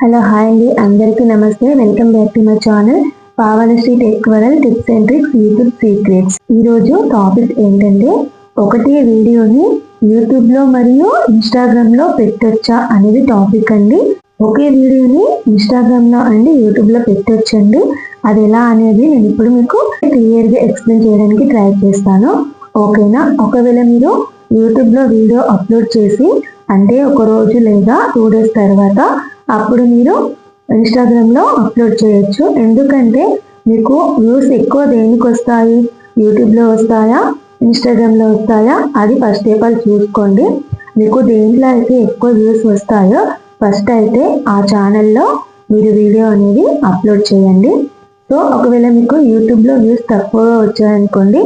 Hello hi అండి, అందరికీ నమస్తే. Welcome back to my channel Pavanasri tech world tips and tricks YouTube secrets. ఈరోజు topic ఏంటంటే, ఒకటే వీడియోని యూట్యూబ్ లో మరియు ఇన్స్టాగ్రామ్ లో పెట్టొచ్చా అనేది టాపిక్ అండి. ఒకే వీడియోని ఇన్స్టాగ్రామ్ లో అండ్ యూట్యూబ్ లో పెట్టొచ్చండి. అది ఎలా అనేది నేను ఇప్పుడు మీకు క్లియర్ గా ఎక్స్ప్లెయిన్ చేయడానికి ట్రై చేస్తాను. ఓకేనా? ఒకవేళ మీరు యూట్యూబ్ లో వీడియో అప్లోడ్ చేసి అంటే ఒక రోజు లేదా 2 days తర్వాత అప్పుడు మీరు ఇన్స్టాగ్రామ్ లో అప్లోడ్ చేయొచ్చు. ఎందుకంటే మీకు వ్యూస్ ఎక్కువ దేనికి వస్తాయి, యూట్యూబ్ లో వస్తాయా ఇన్స్టాగ్రామ్ లో వస్తాయా అది ఫస్ట్ ఆఫ్ ఆల్ చూసుకోండి. మీకు దేంట్లో అయితే ఎక్కువ వ్యూస్ వస్తాయో ఫస్ట్ అయితే ఆ ఛానల్లో మీరు వీడియో అనేది అప్లోడ్ చేయండి. సో ఒకవేళ మీకు యూట్యూబ్ లో వ్యూస్ తక్కువగా వచ్చాయనుకోండి,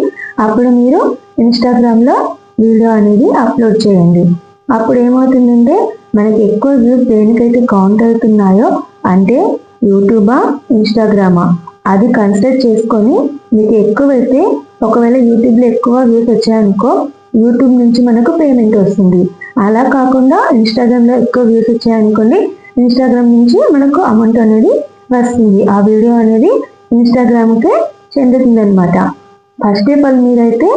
అప్పుడు మీరు ఇన్స్టాగ్రామ్ లో వీడియో అనేది అప్లోడ్ చేయండి. అప్పుడు ఏమవుతుందంటే మనకి ఎక్కువ వ్యూస్ దేనికైతే కౌంట్ అవుతున్నాయో అంటే యూట్యూబా ఇన్స్టాగ్రామా అది కన్సిడర్ చేసుకొని మీకు ఎక్కువైతే ఒకవేళ యూట్యూబ్లో ఎక్కువ వ్యూస్ వచ్చాయనుకో యూట్యూబ్ నుంచి మనకు పేమెంట్ వస్తుంది. అలా కాకుండా ఇన్స్టాగ్రామ్లో ఎక్కువ వ్యూస్ వచ్చాయనుకోండి, ఇన్స్టాగ్రామ్ నుంచి మనకు అమౌంట్ అనేది వస్తుంది. ఆ వీడియో అనేది ఇన్స్టాగ్రామ్కే చెందుతుంది అనమాట. ఫస్ట్ ఆఫ్ ఆల్ మీరైతే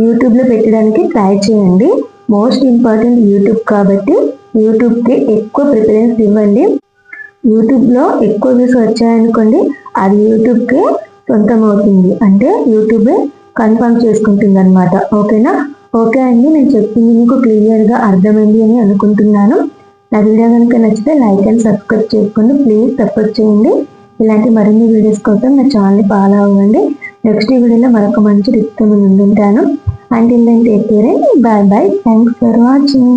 యూట్యూబ్లో పెట్టడానికి ట్రై చేయండి. మోస్ట్ ఇంపార్టెంట్ యూట్యూబ్ కాబట్టి యూట్యూబ్కి ఎక్కువ ప్రిఫరెన్స్ ఇవ్వండి. యూట్యూబ్లో ఎక్కువ వ్యూస్ వచ్చాయనుకోండి, అది యూట్యూబ్కి సొంతం అవుతుంది, అంటే యూట్యూబే కన్ఫర్మ్ చేసుకుంటుంది అనమాట. ఓకేనా? ఓకే అండి, నేను చెప్పింది మీకు క్లియర్గా అర్థమైంది అని అనుకుంటున్నాను. నా వీడియో కనుక నచ్చితే లైక్ అండ్ సబ్స్క్రైబ్ చేసుకోండి. ప్లీజ్ సపోర్ట్ చేయండి. ఇలాంటి మరిన్ని వీడియోస్ కోసం నా ఛానల్ని ఫాలో అవ్వండి. నెక్స్ట్ వీడియోలో మరొక మంచి టిప్తో ముందుంటాను. Until then, take care and bye bye. Thanks for watching.